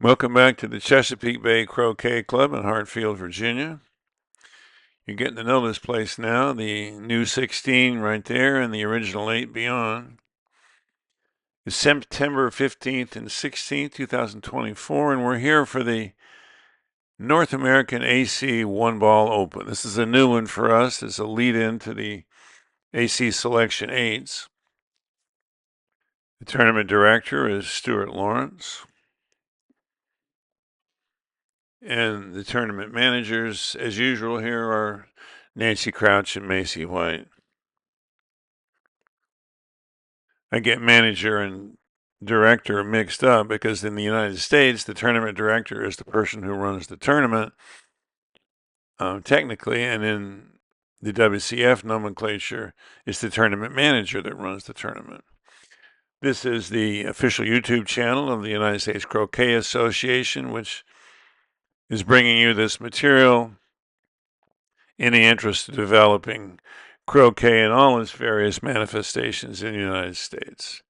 Welcome back to the Chesapeake Bay Croquet Club in Hartfield, Virginia. You're getting to know this place now. The new 16 right there and the original 8 beyond. It's September 15th and 16th, 2024, and we're here for the North American AC One Ball Open. This is a new one for us. It's a lead-in to the AC Selection 8s. The tournament director is Stuart Lawrence. And the tournament managers, as usual, here are Nancy Crouch and Macey White. I get manager and director mixed up because in the United States, the tournament director is the person who runs the tournament, technically, and in the WCF nomenclature, it's the tournament manager that runs the tournament. This is the official YouTube channel of the United States Croquet Association, which is bringing you this material in the interest of developing croquet in all its various manifestations in the United States.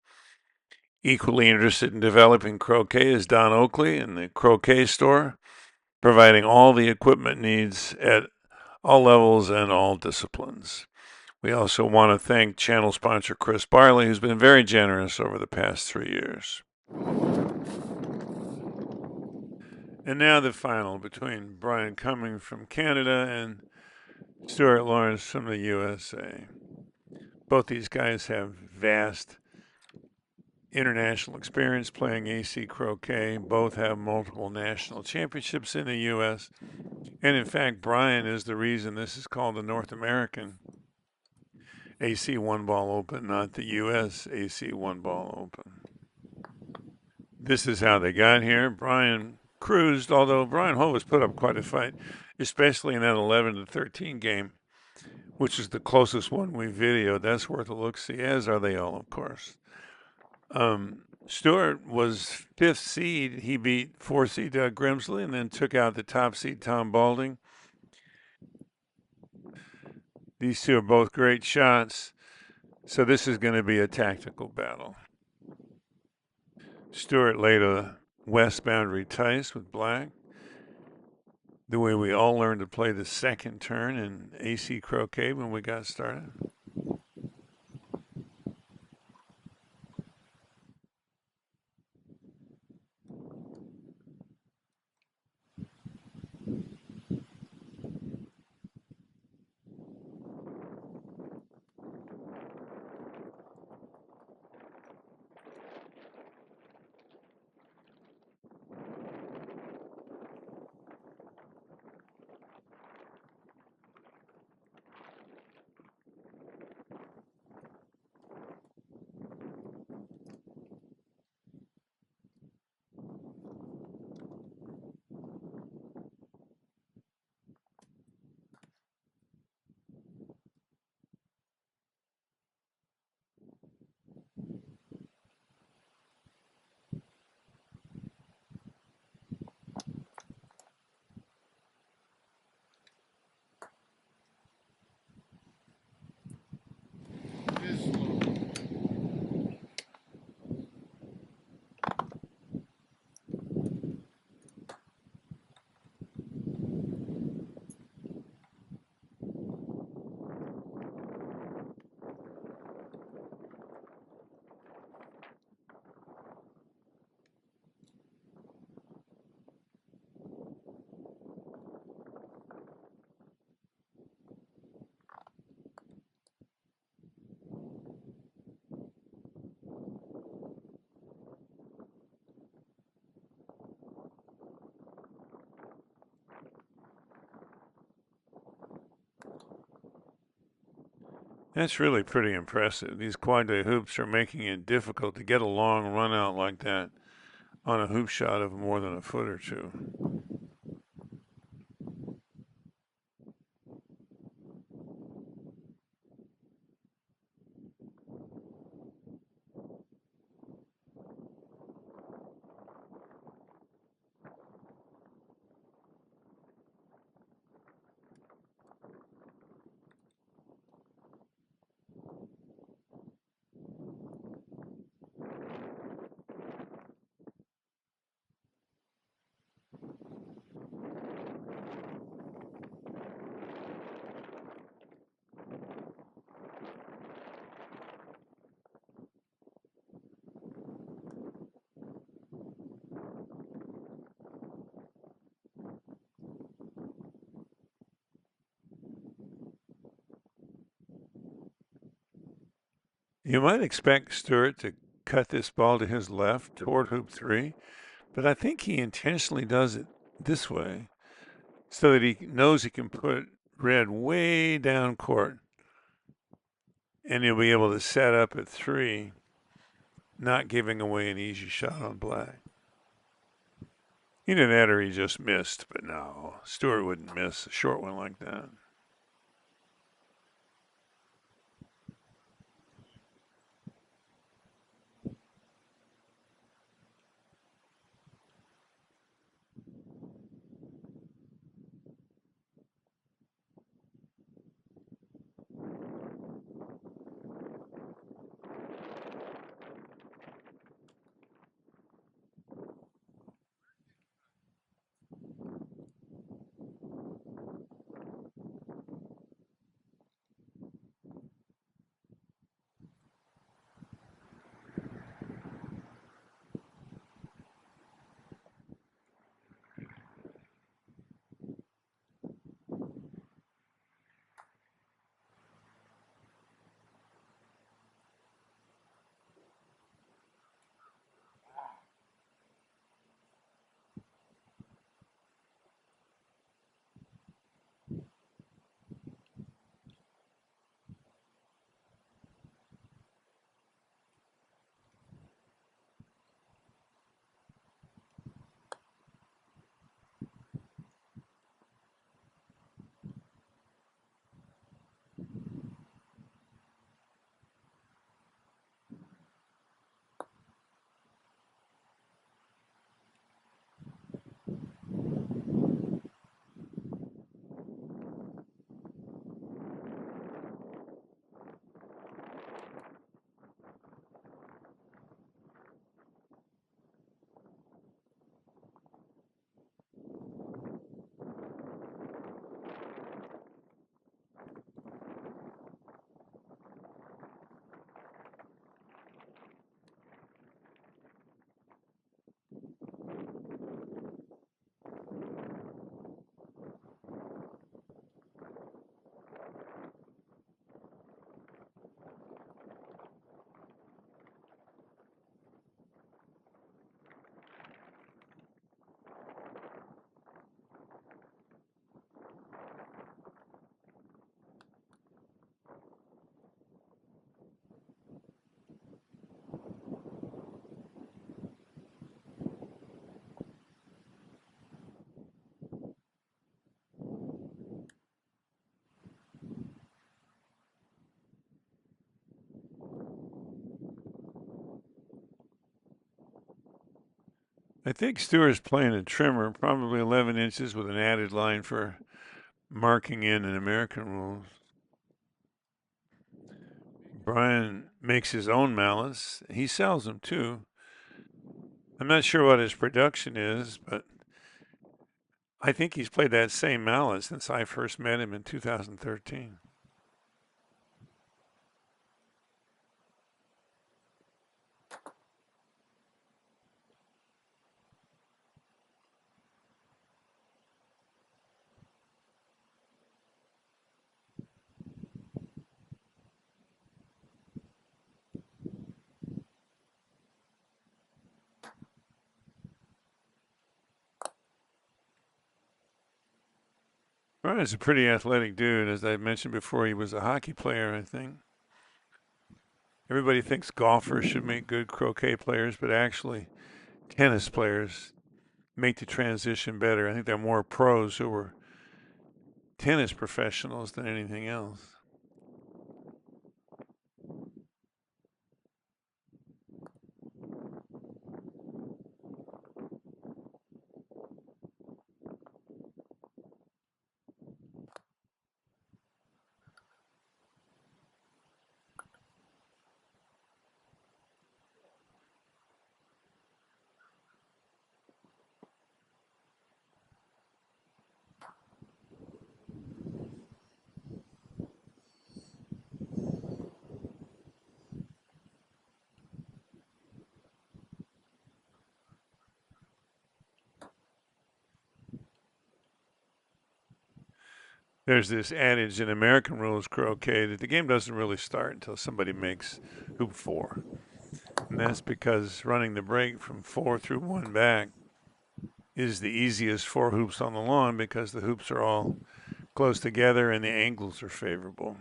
Equally interested in developing croquet is Don Oakley in the Croquet store, providing all the equipment needs at all levels and all disciplines. We also want to thank channel sponsor Chris Barley, who's been very generous over the past 3 years. And now the final between Brian Cumming from Canada and Stuart Lawrence from the USA. Both these guys have vast international experience playing AC croquet. Both have multiple national championships in the U.S. And in fact, Brian is the reason this is called the North American AC One Ball Open, not the U.S. AC One Ball Open. This is how they got here. Brian cruised, although Brian Ho has put up quite a fight, especially in that 11-13 game, which is the closest one we videoed. That's worth a look-see, as are they all, of course. Stuart was 5th seed. He beat 4th seed Doug Grimsley and then took out the top seed Tom Balding. These two are both great shots, so this is going to be a tactical battle. Stuart laid a west boundary tice with black, the way we all learned to play the second turn in AC croquet when we got started. That's really pretty impressive. These quad hoops are making it difficult to get a long run out like that on a hoop shot of more than a foot or two. You might expect Stuart to cut this ball to his left toward hoop 3, but I think he intentionally does it this way so that he knows he can put red way down court and he'll be able to set up at 3, not giving away an easy shot on black. Either that or he just missed, but no, Stuart wouldn't miss a short one like that. I think Stewart's playing a trimmer, probably 11 inches with an added line for marking in American rules. Brian makes his own mallets. He sells them too. I'm not sure what his production is, but I think he's played that same mallet since I first met him in 2013. Brian's a pretty athletic dude. As I mentioned before, he was a hockey player, I think. Everybody thinks golfers should make good croquet players, but actually, tennis players make the transition better. I think they're more pros who were tennis professionals than anything else. There's this adage in American rules croquet that the game doesn't really start until somebody makes hoop 4. And that's because running the break from 4 through 1 back is the easiest 4 hoops on the lawn because the hoops are all close together and the angles are favorable.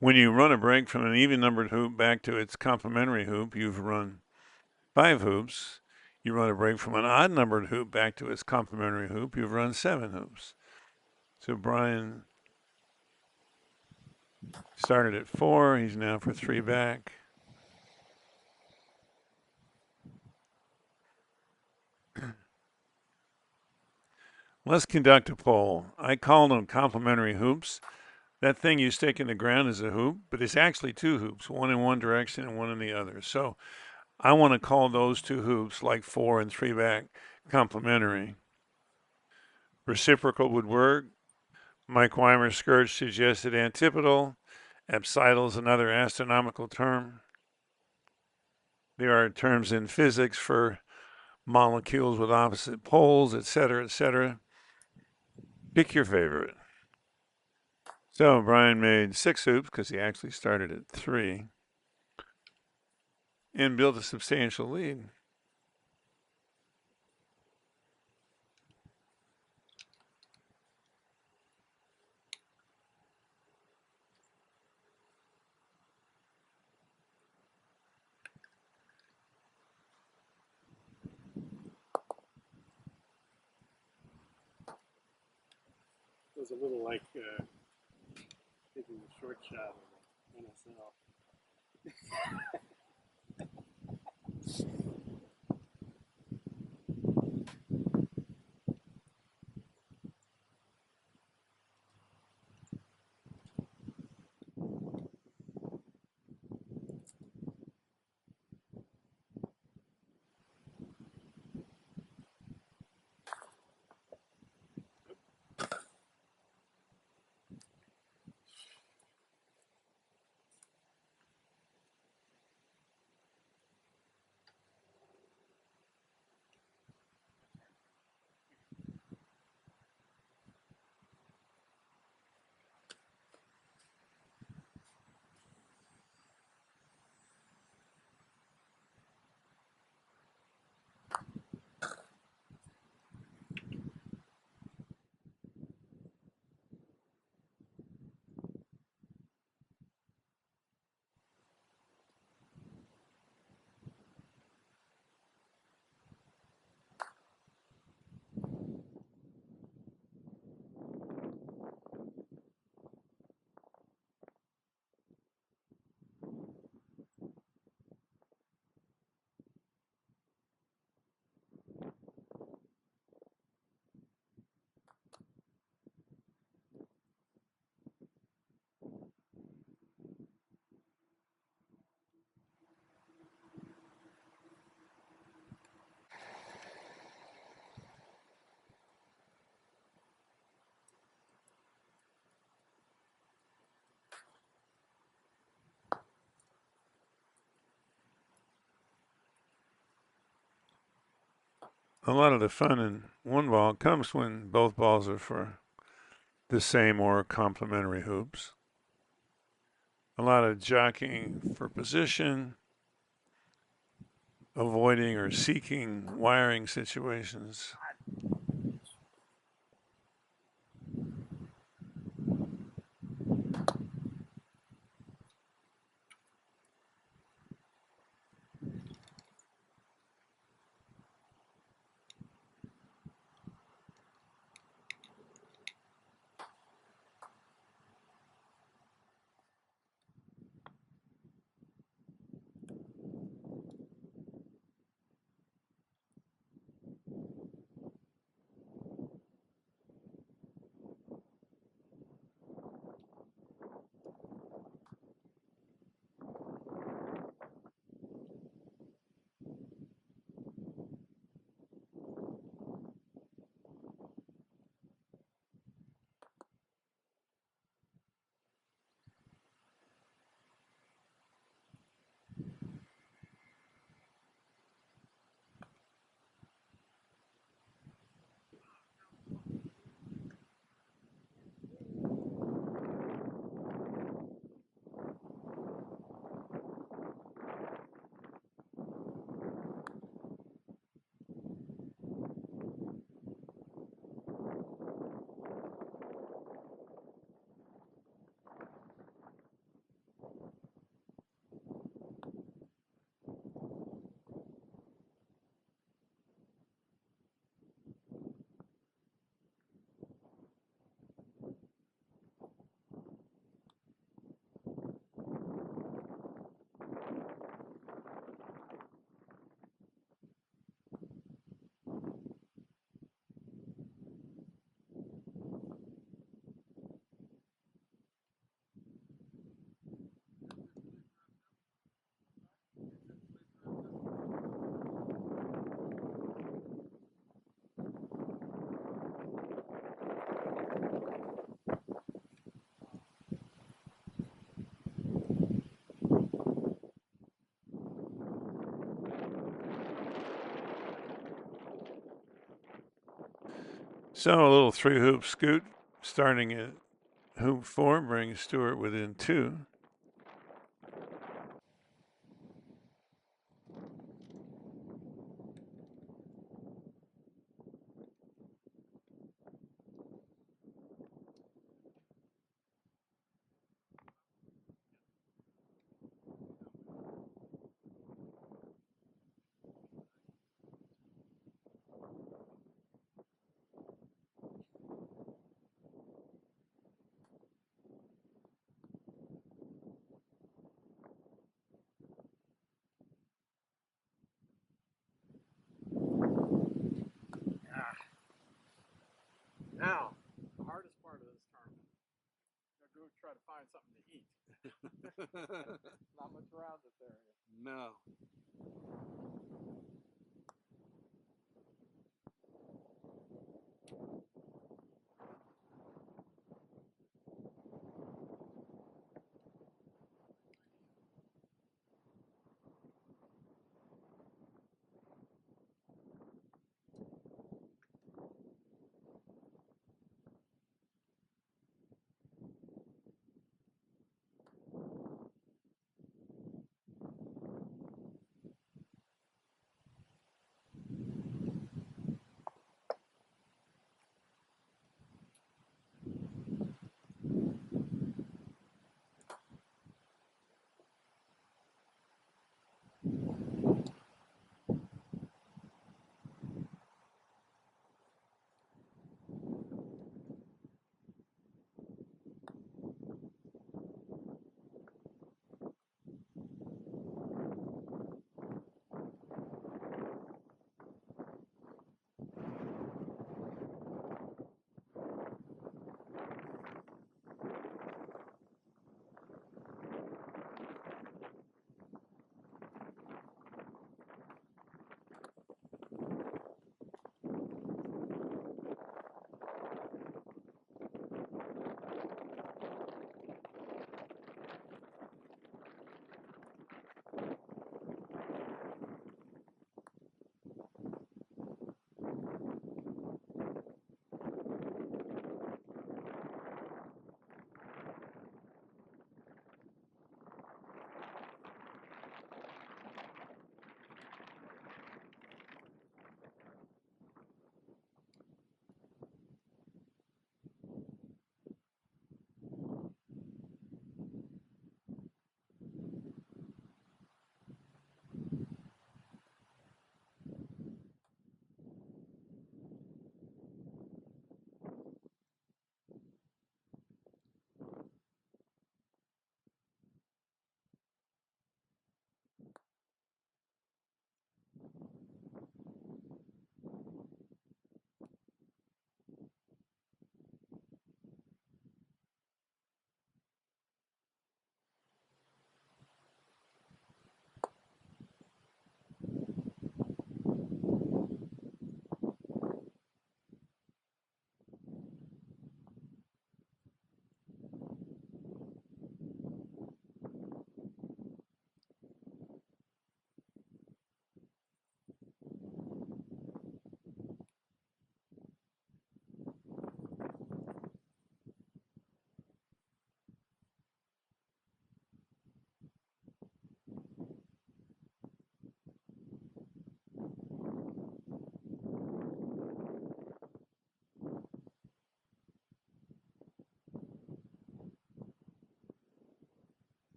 When you run a break from an even numbered hoop back to its complementary hoop, you've run 5 hoops. You run a break from an odd numbered hoop back to its complementary hoop, you've run 7 hoops. So Brian started at 4. He's now for 3 back. Let's conduct a poll. I call them complementary hoops. That thing you stick in the ground is a hoop, but it's actually 2 hoops, one in one direction and one in the other. So I want to call those 2 hoops, like 4 and 3 back, complementary. Reciprocal would work. Mike Weimer's scourge suggested antipodal. Apsidal is another astronomical term. There are terms in physics for molecules with opposite poles, etc., etc. Pick your favorite. So Brian made 6 hoops because he actually started at 3 and built a substantial lead. It was a little like taking a short shot of the NSL. a lot of the fun in one ball comes when both balls are for the same or complementary hoops. A lot of jockeying for position, avoiding or seeking wiring situations. So a little three hoop scoot starting at hoop 4 brings Stuart within 2. Now, the hardest part of this tournament, go try to find something to eat. Not much around this area. No.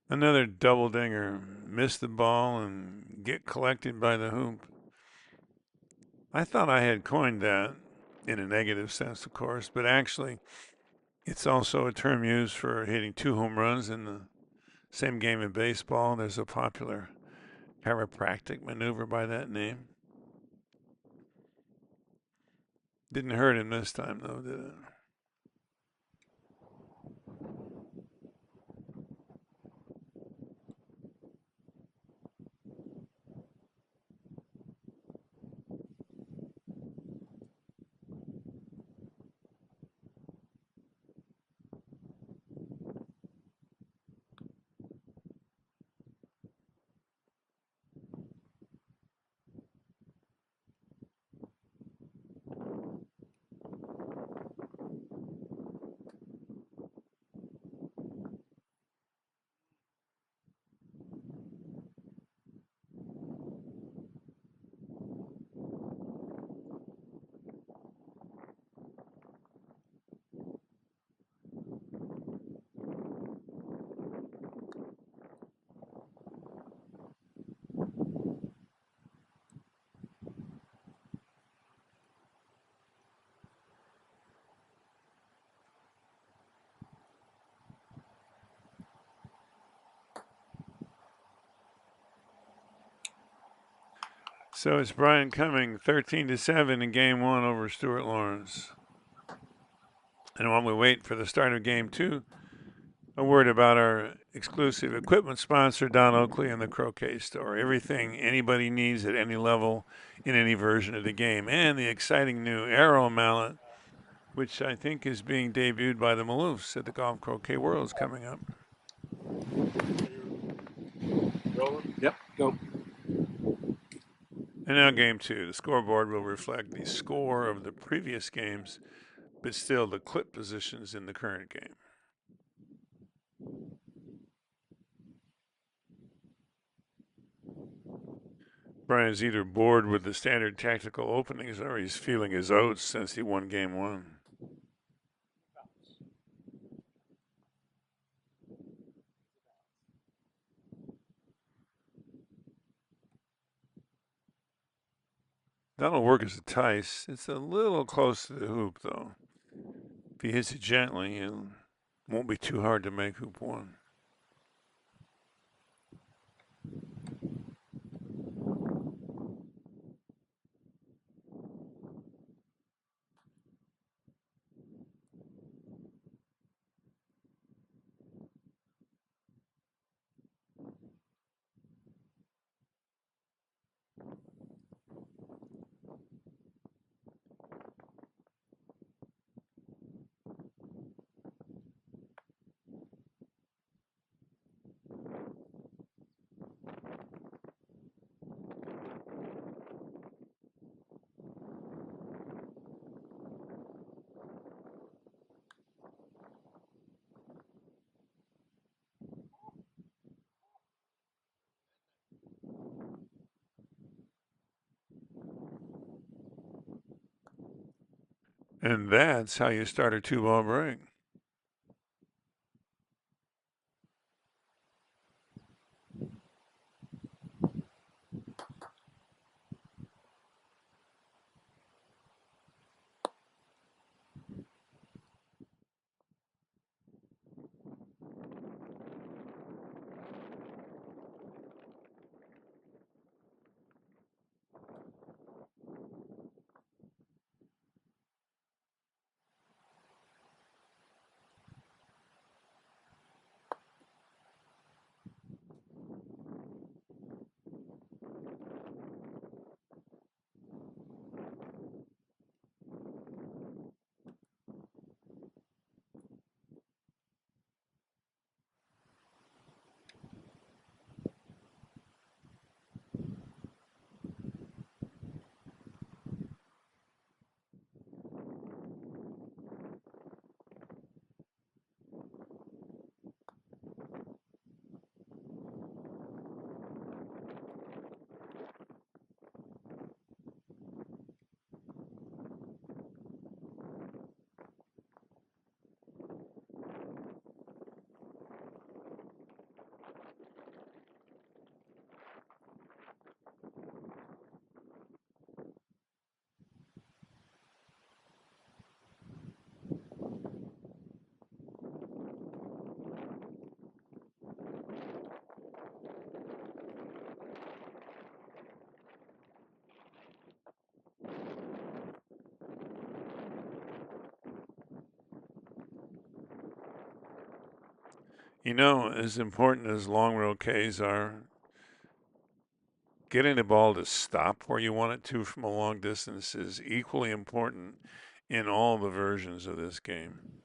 Another double dinger. Miss the ball and get collected by the hoop. I thought I had coined that in a negative sense, of course, but actually, it's also a term used for hitting 2 home runs in the same game in baseball. There's a popular chiropractic maneuver by that name. Didn't hurt him this time, though, did it? So it's Brian Cumming, 13-7 in Game 1 over Stuart Lawrence. And while we wait for the start of Game 2, a word about our exclusive equipment sponsor, Don Oakley and the Croquet Store. Everything anybody needs at any level in any version of the game. And the exciting new Arrow mallet, which I think is being debuted by the Maloofs at the Golf Croquet Worlds coming up. Rolling? Yep, go. And now Game 2. The scoreboard will reflect the score of the previous games, but still the clip positions in the current game. Brian's either bored with the standard tactical openings or he's feeling his oats since he won Game 1. That'll work as a tice. It's a little close to the hoop, though. If he hits it gently, it won't be too hard to make hoop 1. And that's how you start a 2-ball break. You know, as important as long roquets are, getting the ball to stop where you want it to from a long distance is equally important in all the versions of this game.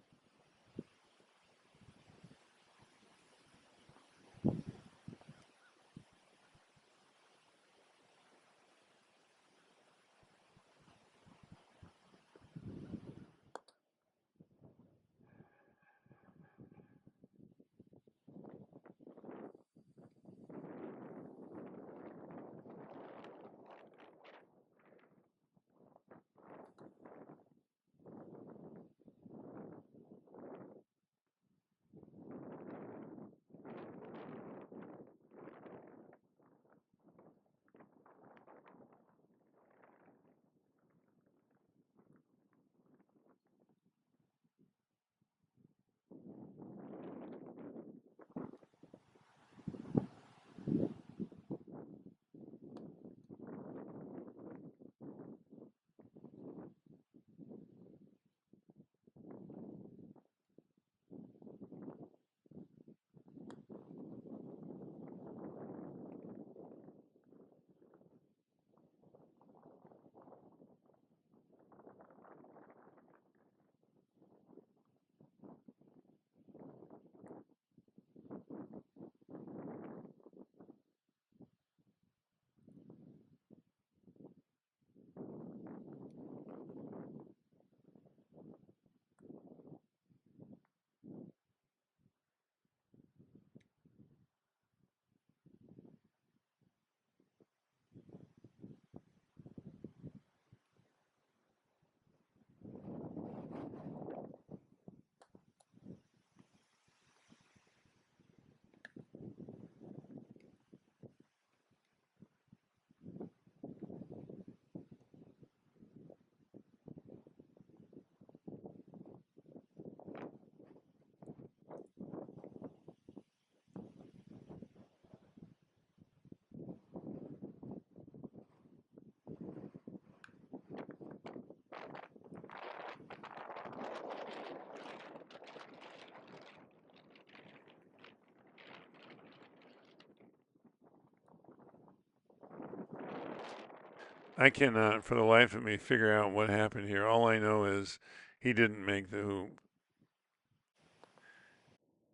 I cannot, for the life of me, figure out what happened here. All I know is he didn't make the hoop.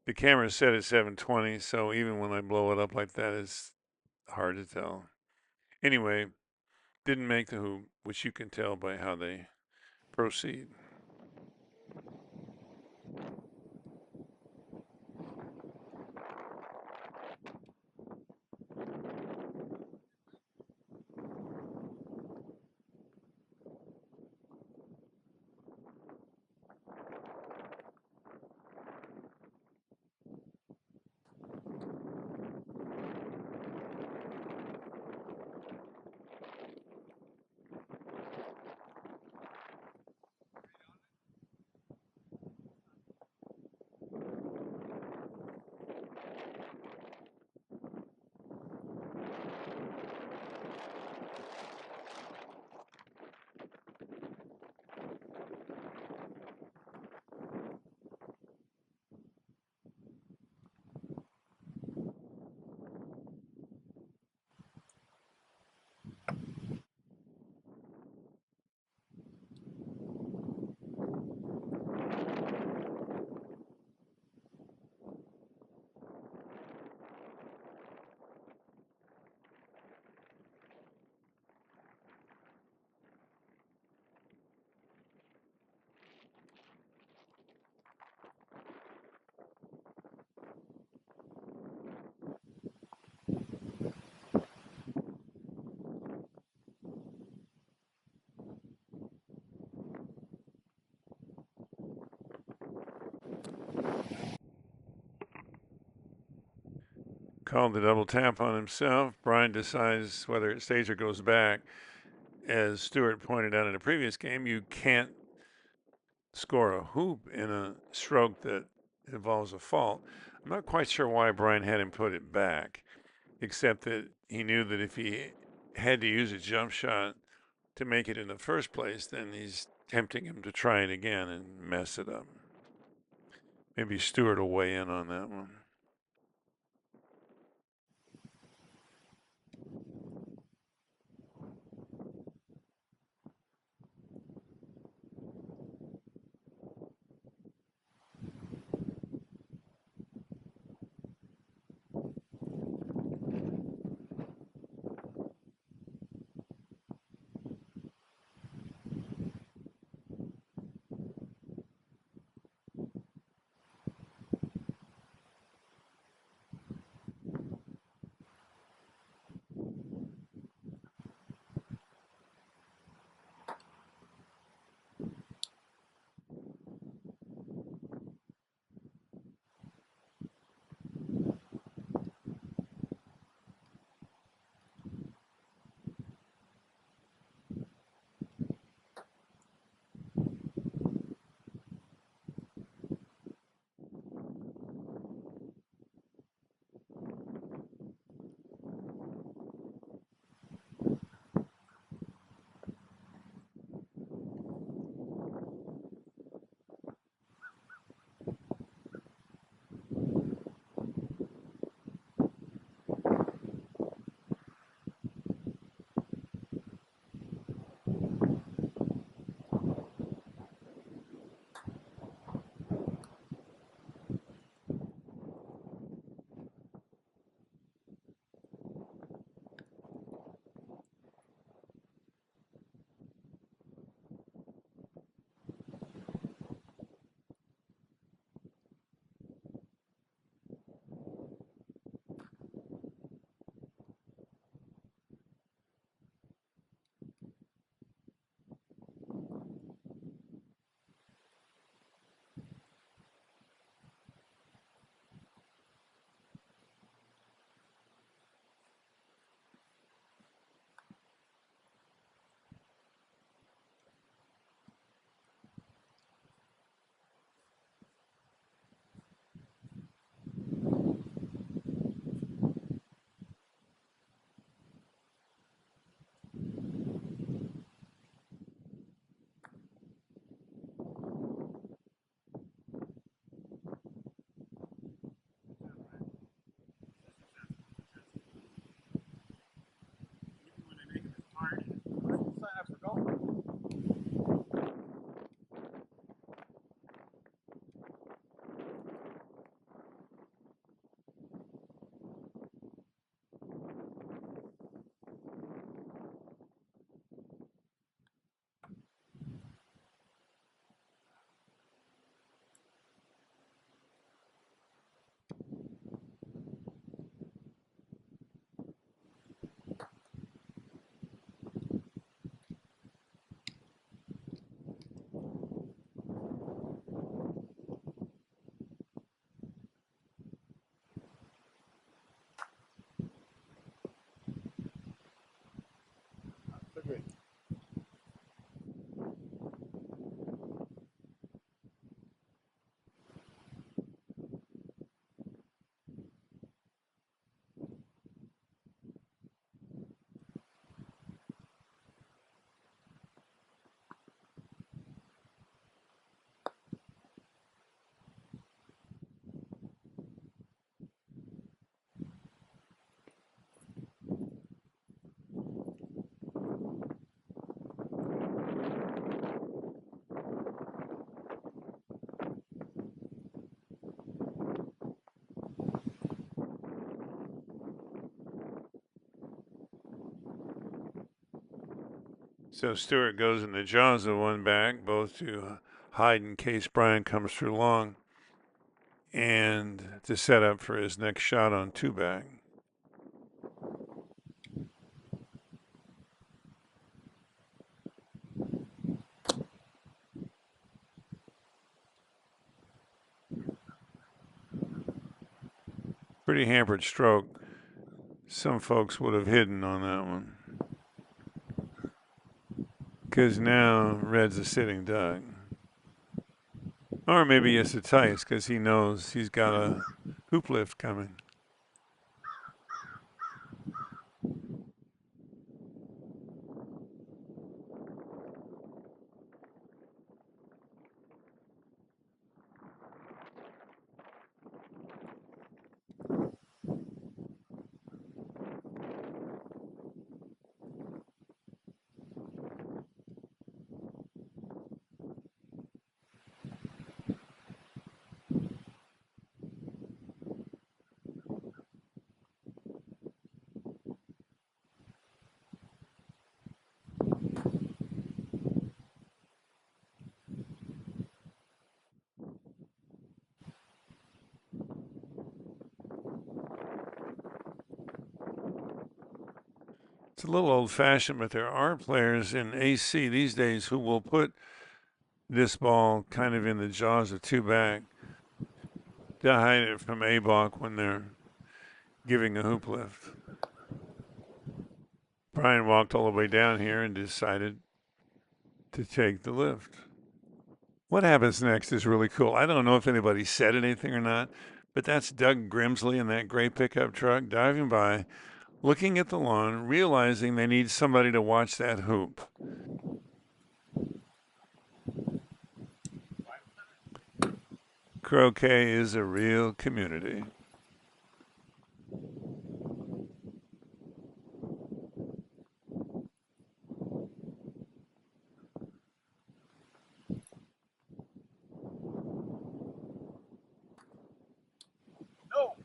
The camera's set at 720, so even when I blow it up like that, it's hard to tell. Anyway, didn't make the hoop, which you can tell by how they proceed. Called the double tap on himself. Brian decides whether it stays or goes back. As Stuart pointed out in a previous game, you can't score a hoop in a stroke that involves a fault. I'm not quite sure why Brian had him put it back, except that he knew that if he had to use a jump shot to make it in the first place, then he's tempting him to try it again and mess it up. Maybe Stuart will weigh in on that one. So Stuart goes in the jaws of one back, both to hide in case Brian comes through long and to set up for his next shot on two back. Pretty hampered stroke. Some folks would have hidden on that one. Because now Red's a sitting duck. Or maybe it's a tice because he knows he's got a hoop lift coming. It's a little old-fashioned, but there are players in AC these days who will put this ball kind of in the jaws of two back to hide it from A-Balk when they're giving a hoop lift. Brian walked all the way down here and decided to take the lift. What happens next is really cool. I don't know if anybody said anything or not, but that's Doug Grimsley in that gray pickup truck diving by, looking at the lawn, realizing they need somebody to watch that hoop. Croquet is a real community. No.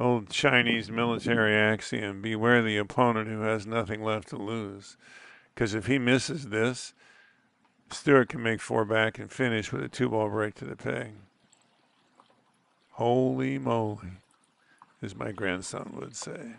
Old Chinese military axiom, beware the opponent who has nothing left to lose. Because if he misses this, Stuart can make four back and finish with a two-ball break to the peg. Holy moly, as my grandson would say.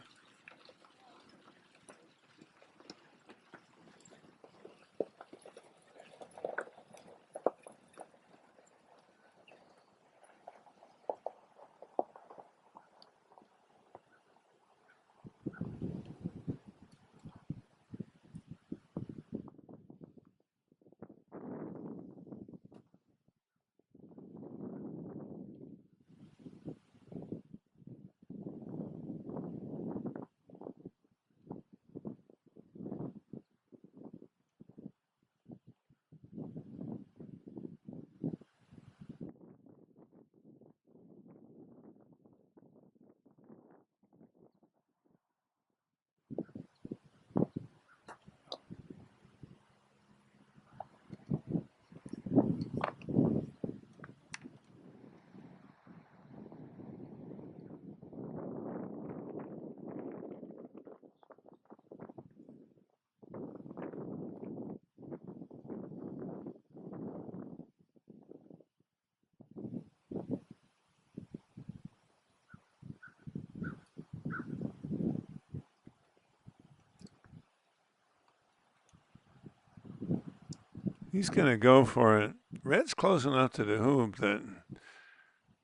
He's going to go for it. Red's close enough to the hoop that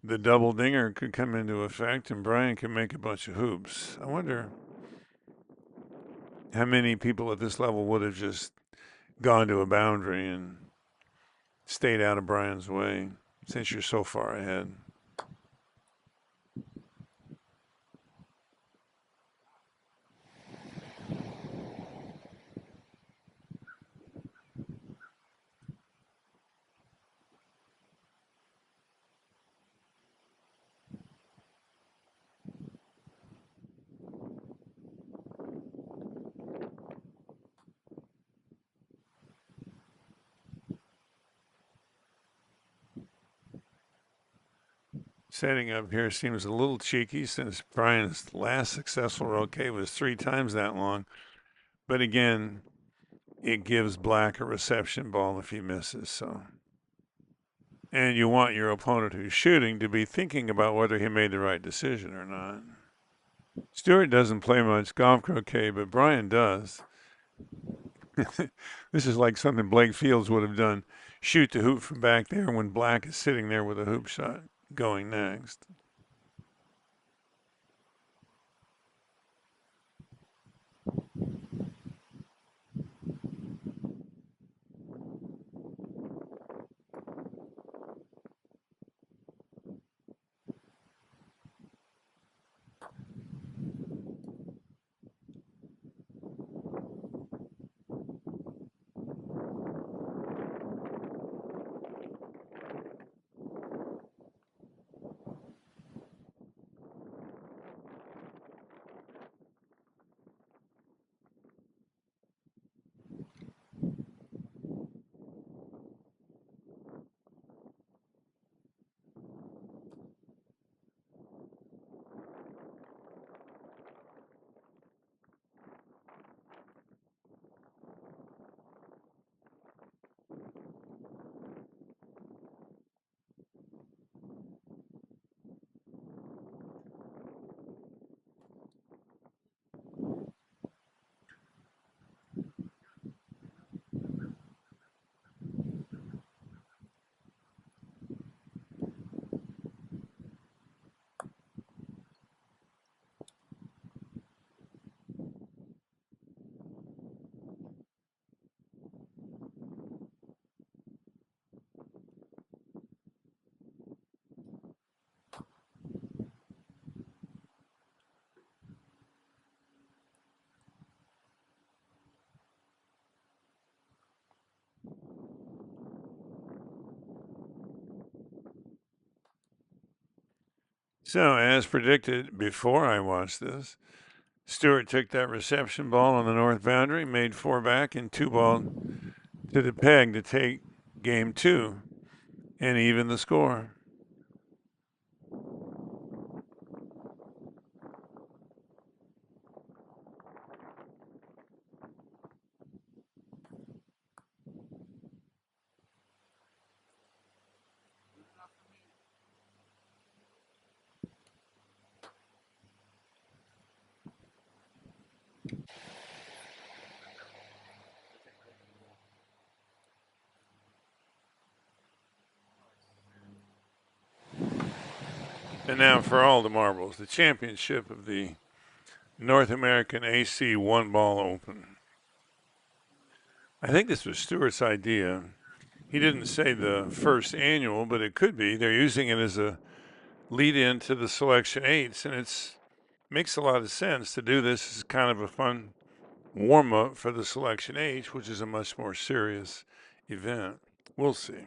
the double dinger could come into effect and Brian can make a bunch of hoops. I wonder how many people at this level would have just gone to a boundary and stayed out of Brian's way since you're so far ahead. Setting up here seems a little cheeky since Brian's last successful Croquet was 3 times that long. But again, it gives black a reception ball if he misses. So, and you want your opponent who's shooting to be thinking about whether he made the right decision or not. Stuart doesn't play much golf croquet, but Brian does. This is like something Blake Fields would have done. Shoot the hoop from back there when black is sitting there with a hoop shot going next. So, as predicted before I watched this, Stuart took that reception ball on the north boundary, made 4 back and 2 ball to the peg to take game 2 and even the score. And now for all the marbles, the championship of the North American AC One Ball Open. I think this was Stuart's idea. He didn't say the first annual, but it could be. They're using it as a lead in to the Selection 8s, and it makes a lot of sense to do this as kind of a fun warm up for the Selection 8, which is a much more serious event. We'll see.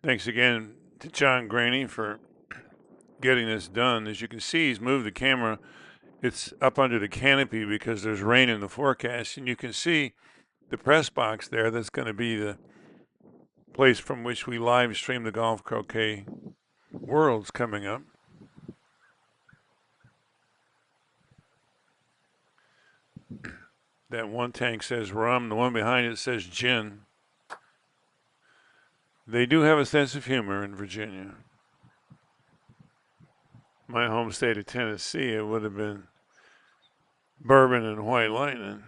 Thanks again to John Graney for getting this done. As you can see, he's moved the camera. It's up under the canopy because there's rain in the forecast, and you can see the press box there. That's going to be the place from which we live stream the Golf Croquet Worlds coming up. That one tank says rum. The one behind it says gin. They do have a sense of humor in Virginia. My home state of Tennessee, it would have been bourbon and white lightning.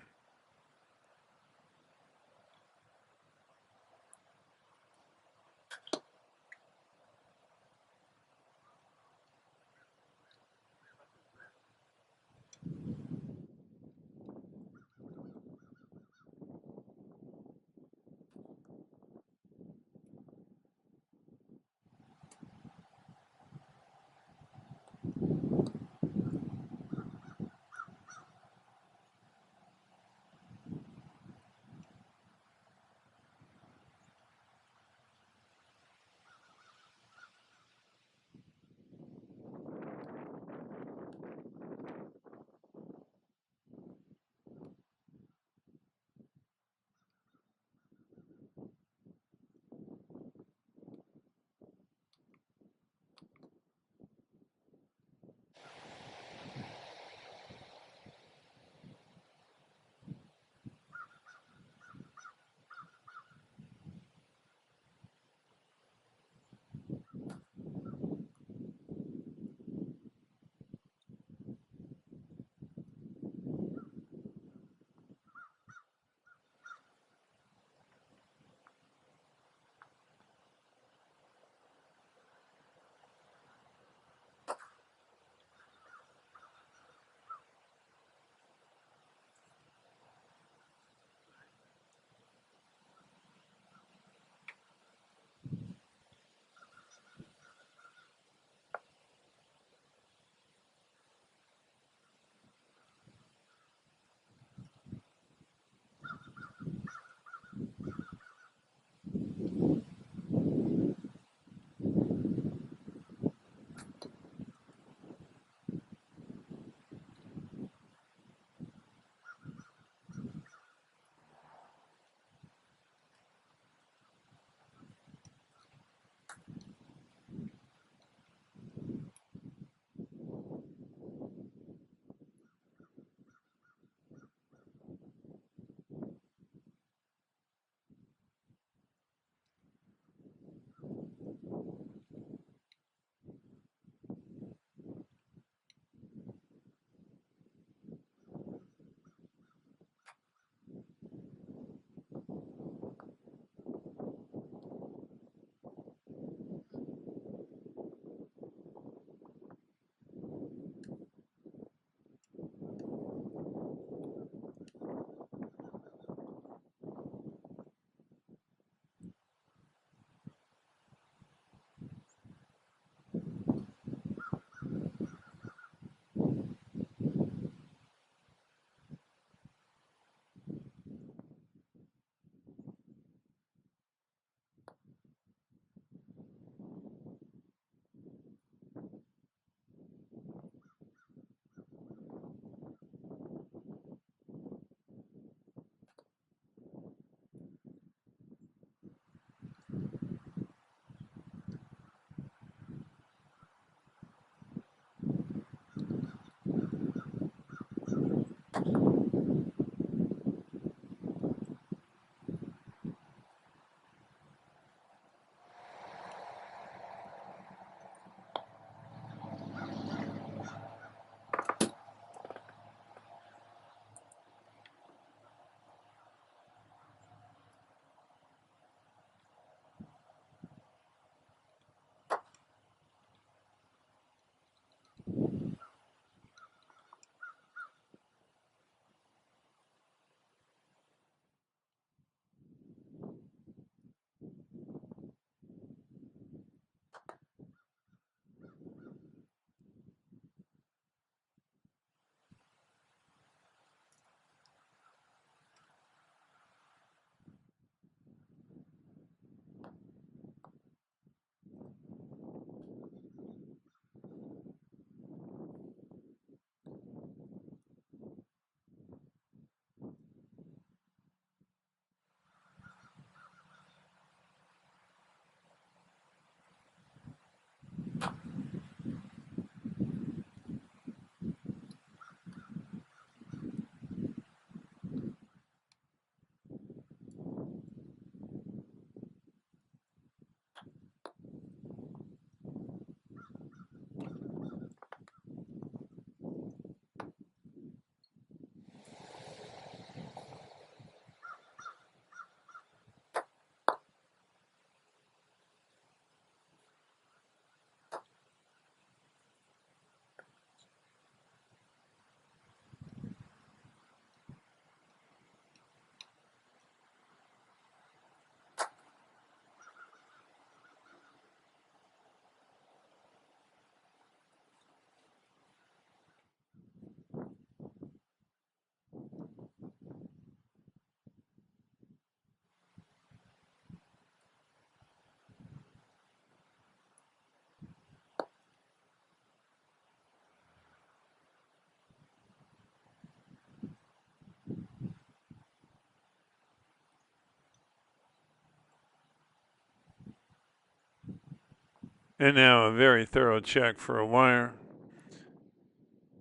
And now a very thorough check for a wire.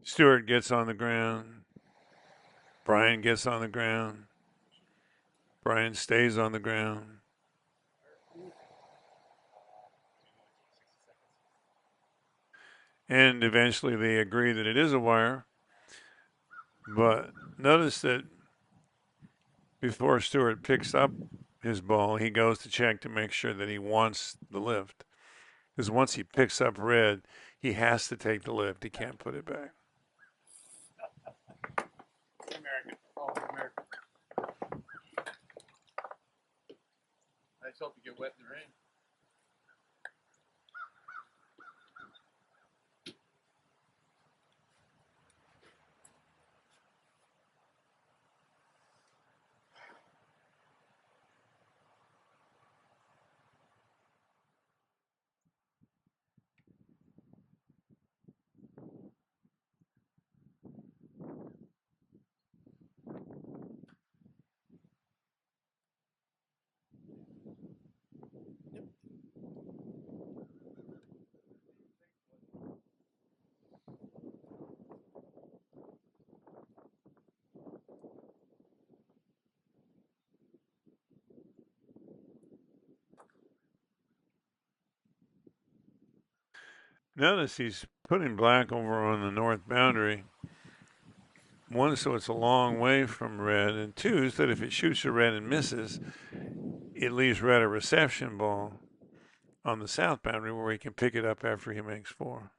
Stuart gets on the ground. Brian gets on the ground. Brian stays on the ground. And eventually they agree that it is a wire. But notice that before Stuart picks up his ball, he goes to check to make sure that he wants the lift. Because once he picks up red, he has to take the lift. He can't put it back. American. Oh, American. I just hope you get wet in the rain. Notice he's putting black over on the north boundary. One, so it's a long way from red, and two, so that if it shoots a red and misses, it leaves red a reception ball on the south boundary where he can pick it up after he makes 4.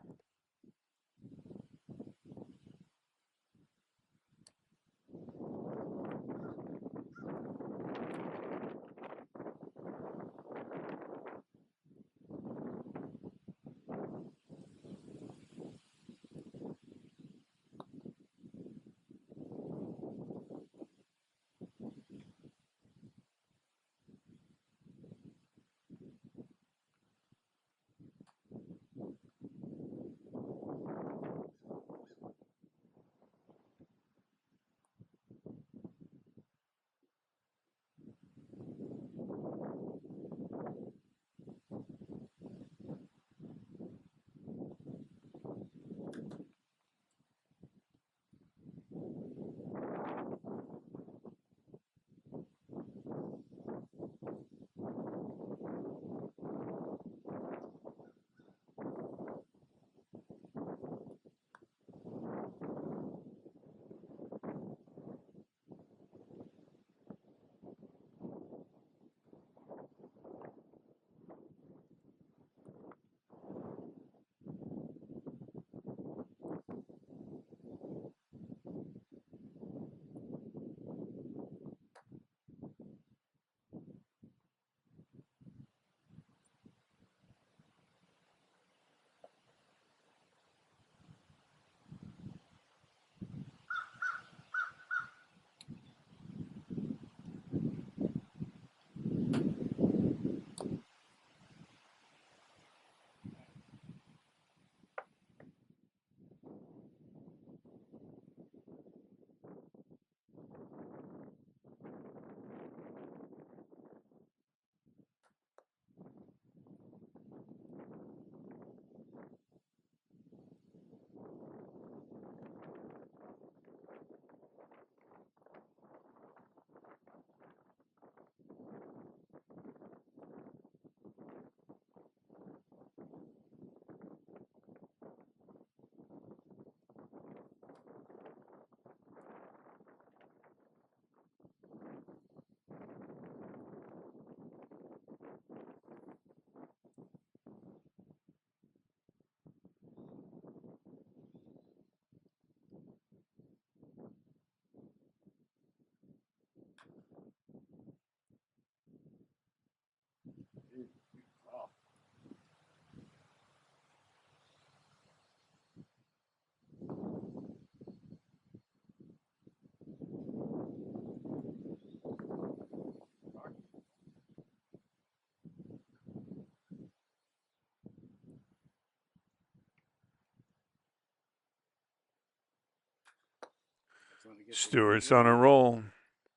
Stuart's on a roll.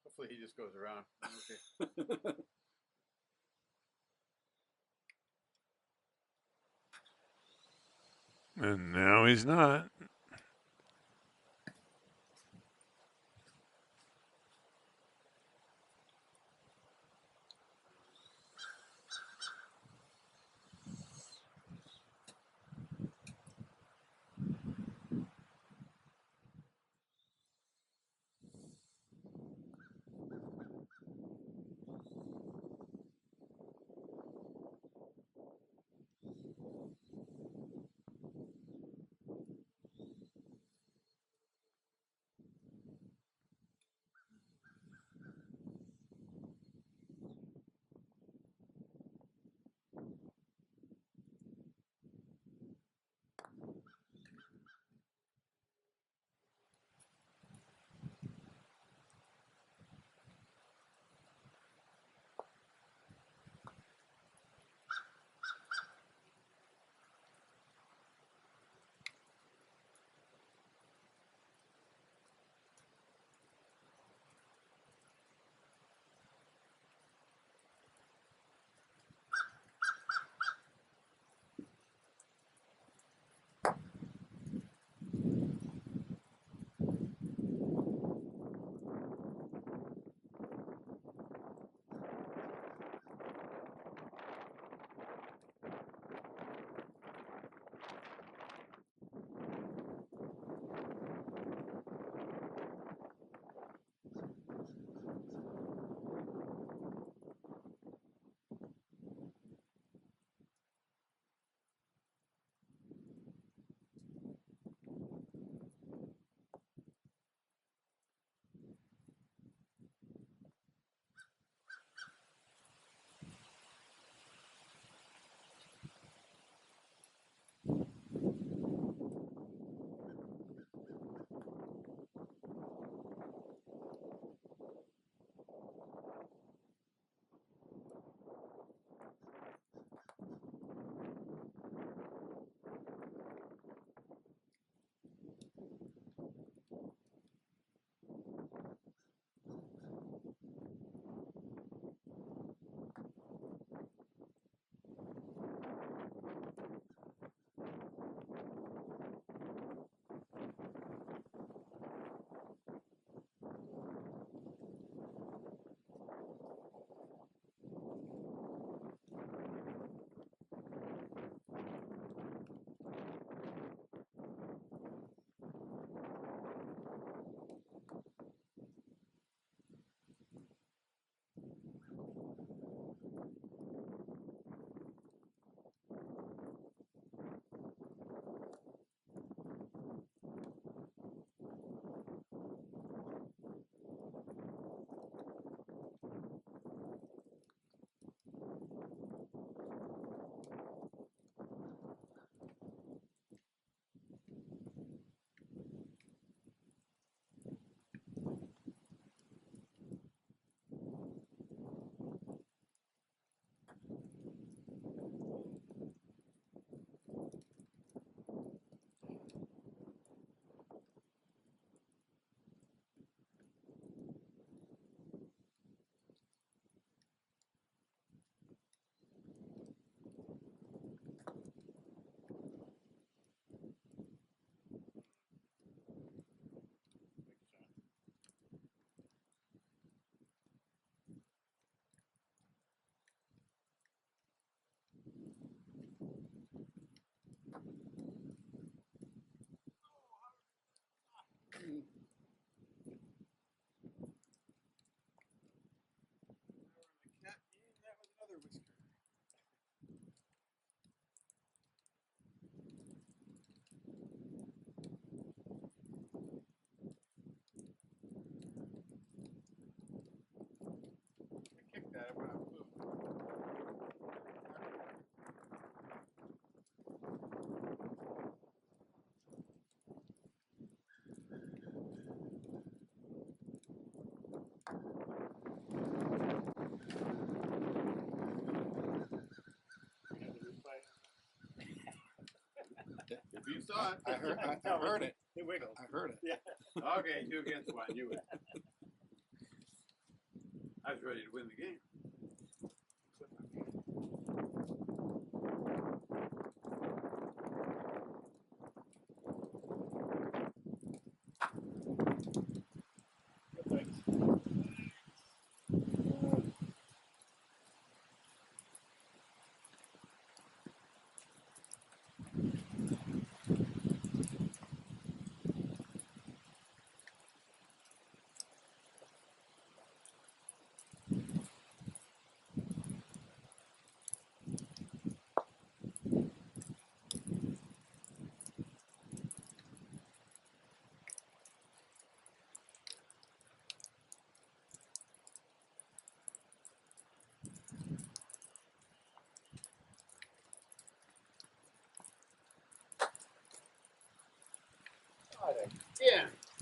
Hopefully he just goes around. Okay. And now he's not. That was another whisker. I kicked that when I flew. If you saw it, I heard it. It wiggled. I heard it. Yeah. Okay, 2 against 1. You win. I was ready to win the game.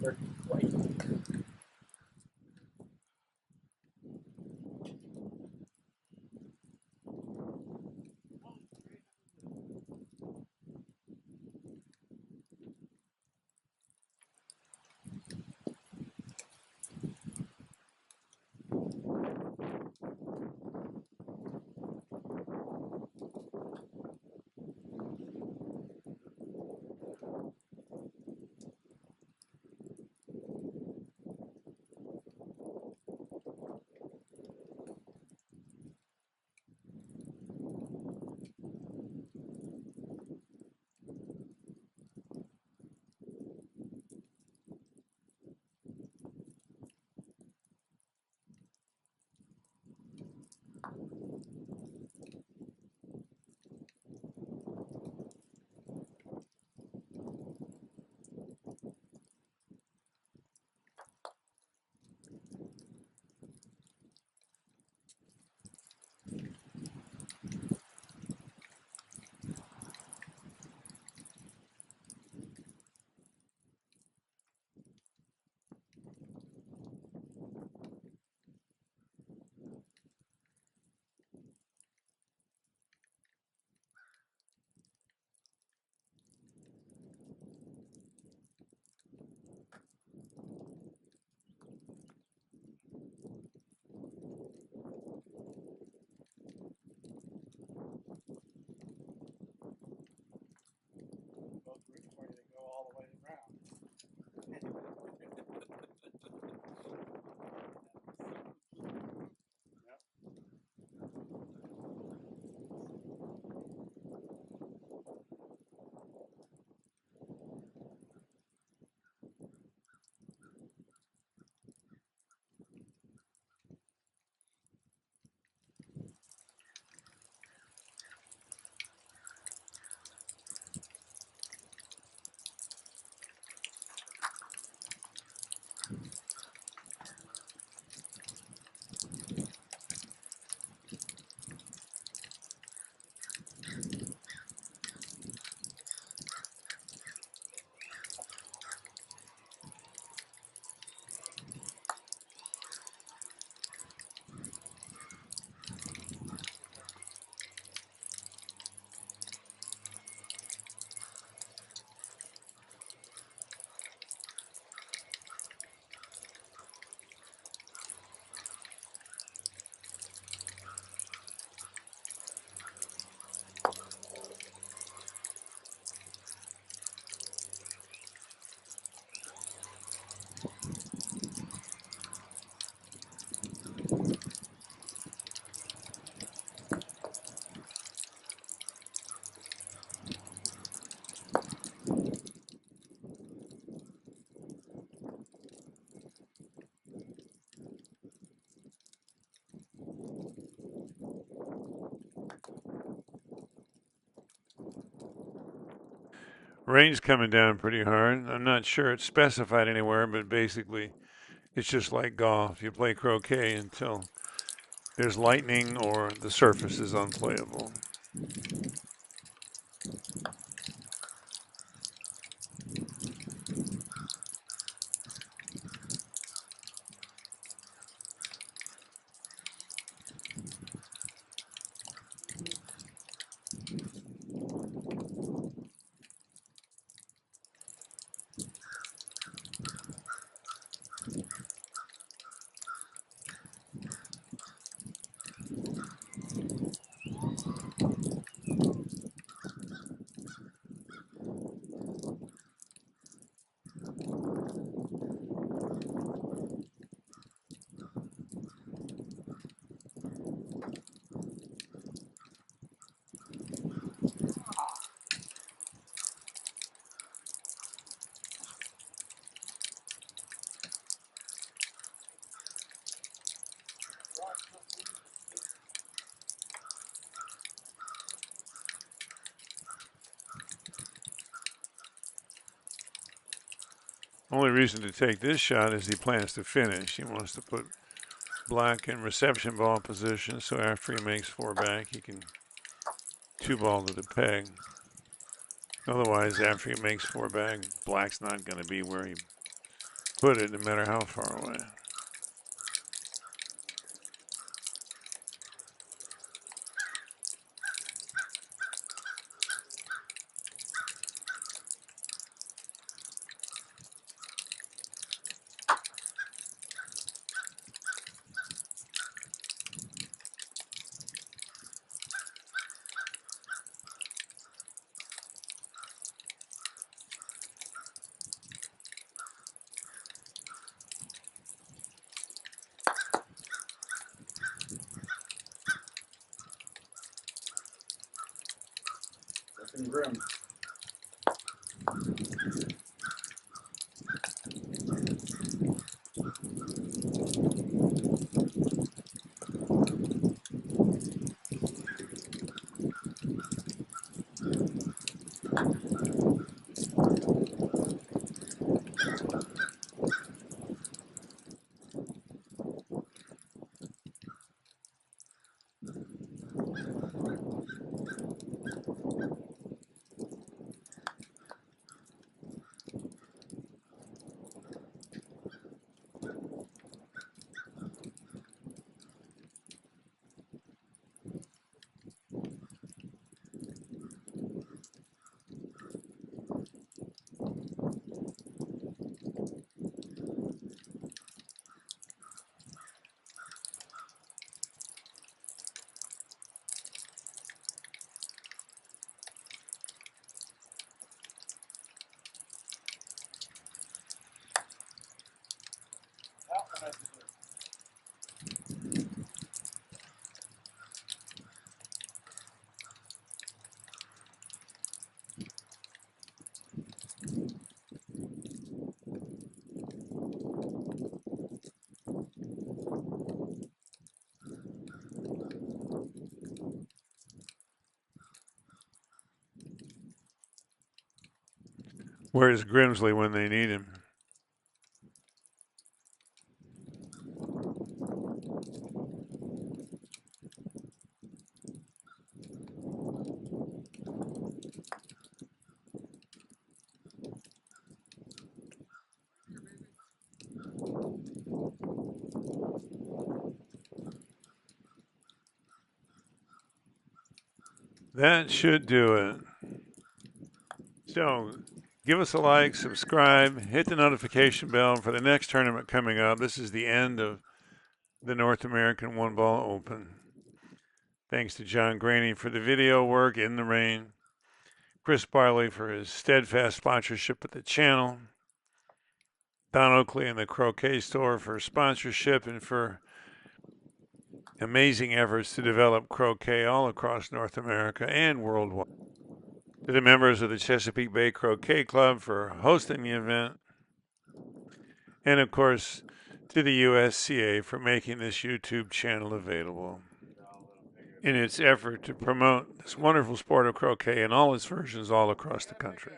They're white. Both routes where they go all the way around. Rain's coming down pretty hard. I'm not sure it's specified anywhere, but basically it's just like golf. You play croquet until there's lightning or the surface is unplayable. Only reason to take this shot is he plans to finish. He wants to put black in reception ball position, so after he makes four back, he can two ball to the peg. Otherwise, after he makes four back, black's not going to be where he put it, no matter how far away. Looking grim. Where's Grimsley when they need him? That should do it. So give us a like, subscribe, hit the notification bell for the next tournament coming up. This is the end of the North American One Ball Open. Thanks to John Graney for the video work in the rain, Chris Barley for his steadfast sponsorship of the channel, Don Oakley and the Croquet store for sponsorship and for amazing efforts to develop croquet all across North America and worldwide. To the members of the Chesapeake Bay Croquet Club for hosting the event, and of course to the USCA for making this YouTube channel available in its effort to promote this wonderful sport of croquet in all its versions all across the country.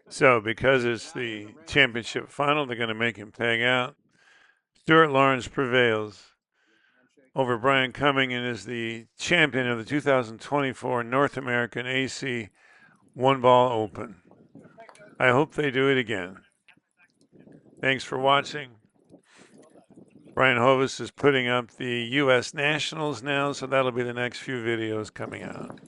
So because it's the championship final, they're going to make him peg out. Stuart Lawrence prevails over Brian Cumming and is the champion of the 2024 North American AC One Ball Open. I hope they do it again. Thanks for watching. Brian Hovis is putting up the U.S. Nationals now, so that'll be the next few videos coming out.